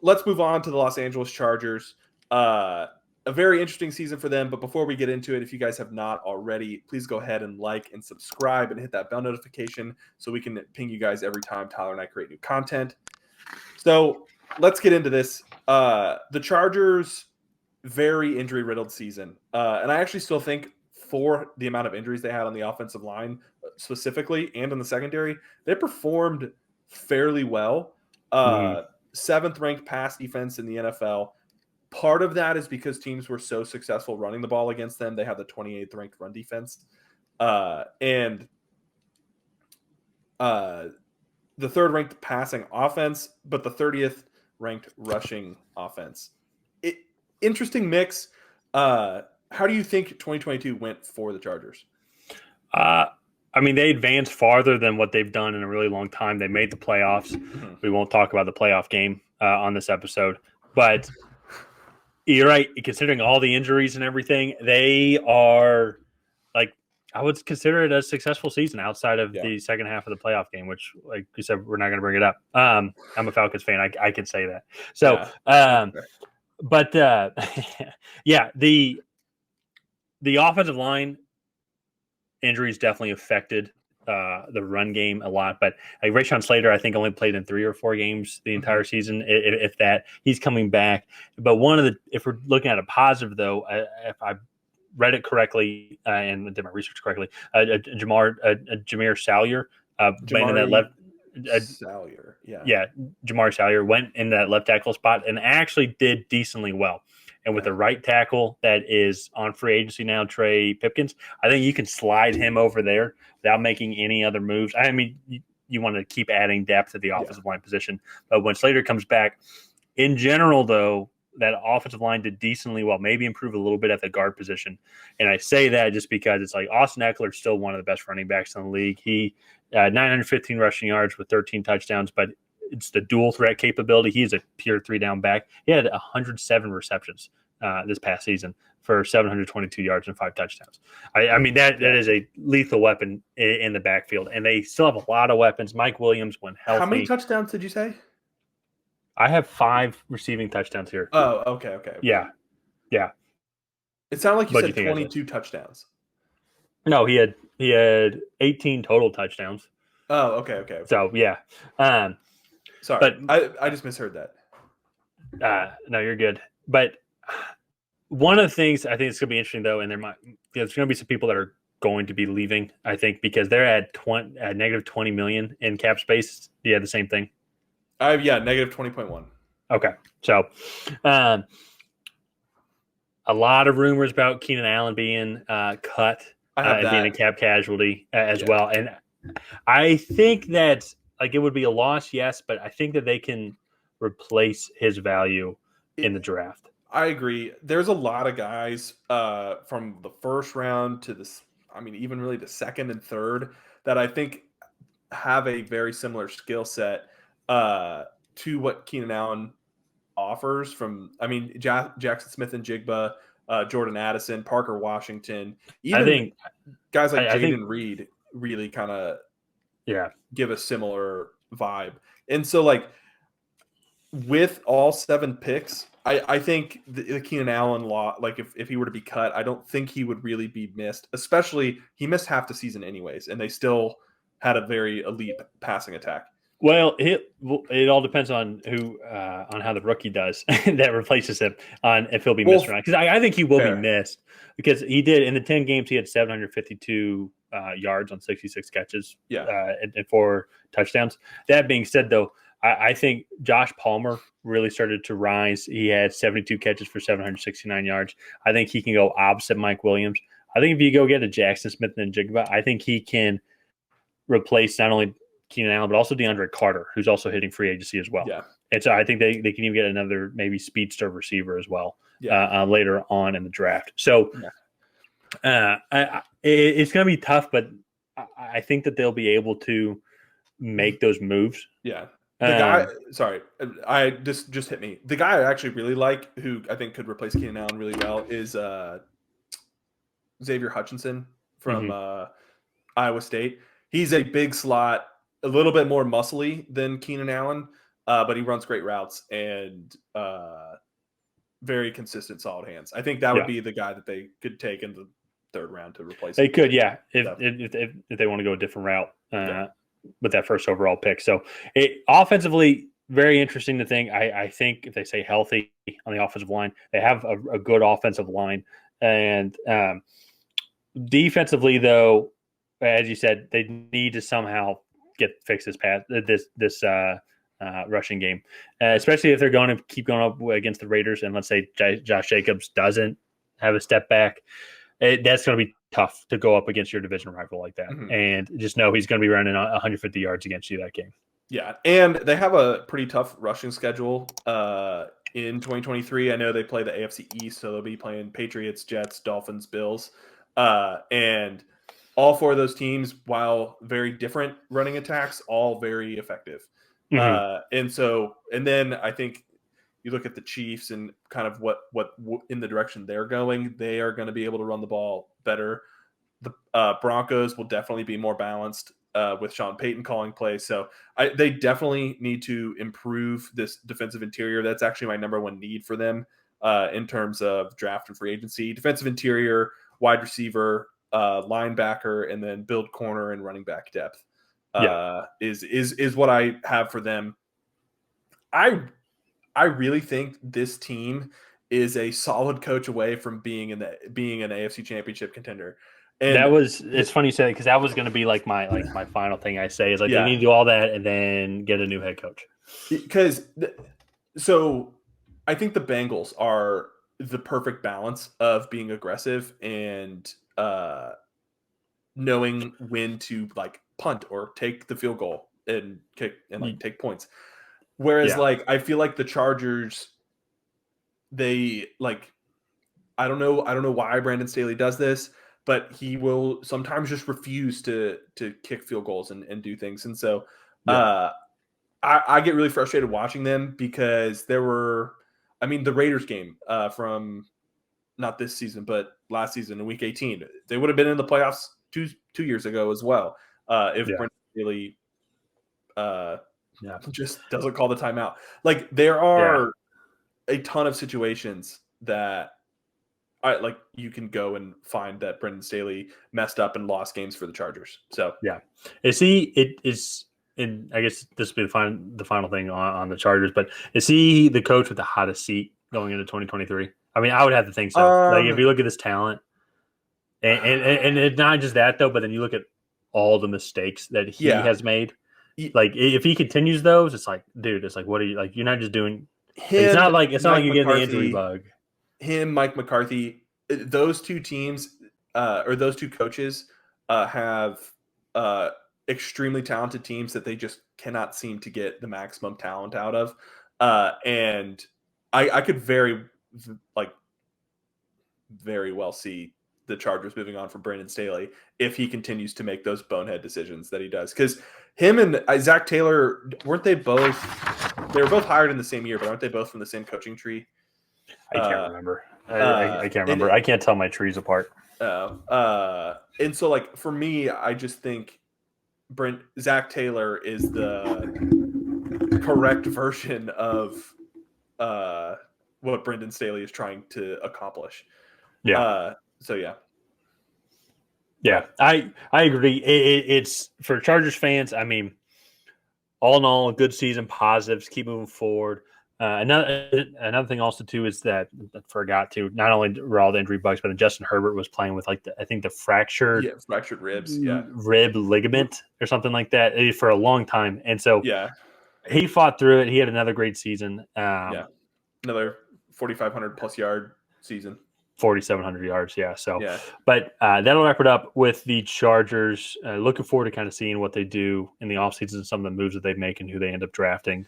let's move on to the Los Angeles Chargers. A very interesting season for them. But before we get into it, if you guys have not already, please go ahead and like and subscribe and hit that bell notification so we can ping you guys every time Tyler and I create new content. So let's get into this. The Chargers, very injury-riddled season. And I actually still think for the amount of injuries they had on the offensive line specifically and in the secondary, they performed fairly well. Seventh-ranked pass defense in the NFL. Part of that is because teams were so successful running the ball against them. They have the 28th ranked run defense. And the third ranked passing offense, but the 30th ranked rushing offense. Interesting mix. How do you think 2022 went for the Chargers? I mean, they advanced farther than what they've done in a really long time. They made the playoffs. Mm-hmm. We won't talk about the playoff game on this episode, but you're right. Considering all the injuries and everything, they are I would consider it a successful season outside of the second half of the playoff game, which, like you said, we're not going to bring it up. I'm a Falcons fan. I can say that. So, but the offensive line injuries definitely affected the run game a lot. But like Rashawn Slater, I think only played in 3 or 4 games the entire season, if that. He's coming back. But if we're looking at a positive, though, if I read it correctly and did my research correctly, Jameer Salyer went in that left. Salyer, Jamar Salyer went in that left tackle spot and actually did decently well. And with the right tackle that is on free agency now, Trey Pipkins, I think you can slide him over there without making any other moves. I mean, you want to keep adding depth to the offensive line position. But when Slater comes back, in general, though, that offensive line did decently well, maybe improve a little bit at the guard position. And I say that just because it's like Austin Eckler is still one of the best running backs in the league. He 915 rushing yards with 13 touchdowns, but it's the dual threat capability. He is a pure 3-down back. He had 107 receptions this past season for 722 yards and 5 touchdowns. I mean, that is a lethal weapon in the backfield, and they still have a lot of weapons. Mike Williams, when healthy. How many touchdowns did you say? I have 5 receiving touchdowns here. Oh, okay. Yeah. It sounded like you said 22 touchdowns. No, he had 18 total touchdowns. Oh, okay. So, yeah. Sorry, but I just misheard that. No, you're good. But one of the things I think it's going to be interesting, though, and there's going to be some people that are going to be leaving, I think, because they're at negative $20 million in cap space. Do you have the same thing? Negative 20.1. Okay. So a lot of rumors about Keenan Allen being cut and being a cap casualty as well. And I think that it would be a loss, yes, but I think that they can replace his value in the draft. I agree. There's a lot of guys from the first round to this, even really the second and third, that I think have a very similar skill set to what Keenan Allen offers Jackson Smith and Jigba, Jordan Addison, Parker Washington, even guys like Jaden Reed really kind of give a similar vibe. And so with all 7 picks, I think the Keenan Allen if he were to be cut, I don't think he would really be missed, especially he missed half the season anyways, and they still had a very elite passing attack. Well, it all depends on on how the rookie does that replaces him, on if he'll be missed or not. Because I think he will be missed, because he did in the 10 games he had 752 yards on 66 catches, and 4 touchdowns. That being said, though, I think Josh Palmer really started to rise. He had 72 catches for 769 yards. I think he can go opposite Mike Williams. I think if you go get a Jackson Smith and Jigba, I think he can replace not only Keenan Allen, but also DeAndre Carter, who's also hitting free agency as well. Yeah. And so I think they can even get another maybe speedster receiver as well later on in the draft. So it's going to be tough, but I think that they'll be able to make those moves. Yeah. The guy, sorry, I just hit me. The guy I actually really like, who I think could replace Keenan Allen really well, is Xavier Hutchinson from Iowa State. He's a big slot, a little bit more muscly than Keenan Allen, but he runs great routes and very consistent, solid hands. I think that would be the guy that they could take in the third round to replace him. They could, if they want to go a different route with that first overall pick. So offensively, very interesting to think. I think if they say healthy on the offensive line, they have a good offensive line. And defensively, though, as you said, they need to somehow fix this rushing game, especially if they're going to keep going up against the Raiders. And let's say Josh Jacobs doesn't have a step back. That's going to be tough to go up against your division rival like that. Mm-hmm. And just know he's going to be running 150 yards against you that game. Yeah, and they have a pretty tough rushing schedule in 2023. I know they play the AFC East, so they'll be playing Patriots, Jets, Dolphins, Bills. And all four of those teams, while very different running attacks, all very effective. Mm-hmm. And then I think you look at the Chiefs and kind of what in the direction they're going, they are going to be able to run the ball better. The Broncos will definitely be more balanced with Sean Payton calling plays. So they definitely need to improve this defensive interior. That's actually my number one need for them in terms of draft and free agency. Defensive interior, wide receiver, linebacker, and then build corner and running back depth is what I have for them. I really think this team is a solid coach away from being an AFC Championship contender. And it's funny you say that because that was going to be like my final thing I say is they need to do all that and then get a new head coach. So I think the Bengals are the perfect balance of being aggressive and knowing when to punt or take the field goal and kick and take points. Whereas I feel like the Chargers, they I don't know why Brandon Staley does this, but he will sometimes just refuse to kick field goals and do things. And so I get really frustrated watching them because the Raiders game from not this season, but last season in week 18, they would have been in the playoffs two years ago as well. If Brandon Staley just doesn't call the timeout. There are a ton of situations that you can go and find that Brandon Staley messed up and lost games for the Chargers. So is he? And I guess this will be the final thing on the Chargers. But is he the coach with the hottest seat going into 2023? I mean, I would have to think so. If you look at his talent, and it's not just that though, but then you look at all the mistakes that he has made. If he continues those, it's dude, it's what are you you're not just doing. It's not like you're getting the injury bug. Him, Mike McCarthy, those two teams or those two coaches have extremely talented teams that they just cannot seem to get the maximum talent out of. And I could very well see the Chargers moving on from Brandon Staley if he continues to make those bonehead decisions that he does. Because him and Zach Taylor, weren't they both? They were both hired in the same year, but aren't they both from the same coaching tree? I can't remember. I can't remember. I can't tell my trees apart. And so, for me, I just think Zach Taylor is the correct version of what Brendan Staley is trying to accomplish. Yeah. Yeah, I agree. It's for Chargers fans. I mean, all in all, a good season, positives, keep moving forward. Another thing also too is that I forgot to not only were all the injury bugs, but Justin Herbert was playing with I think the fractured ribs, rib ligament or something like that for a long time, and so he fought through it. He had another great season. Another 4,500 plus yard season. 4,700 yards, but that'll wrap it up with the Chargers. Looking forward to kind of seeing what they do in the offseason, some of the moves that they make and who they end up drafting.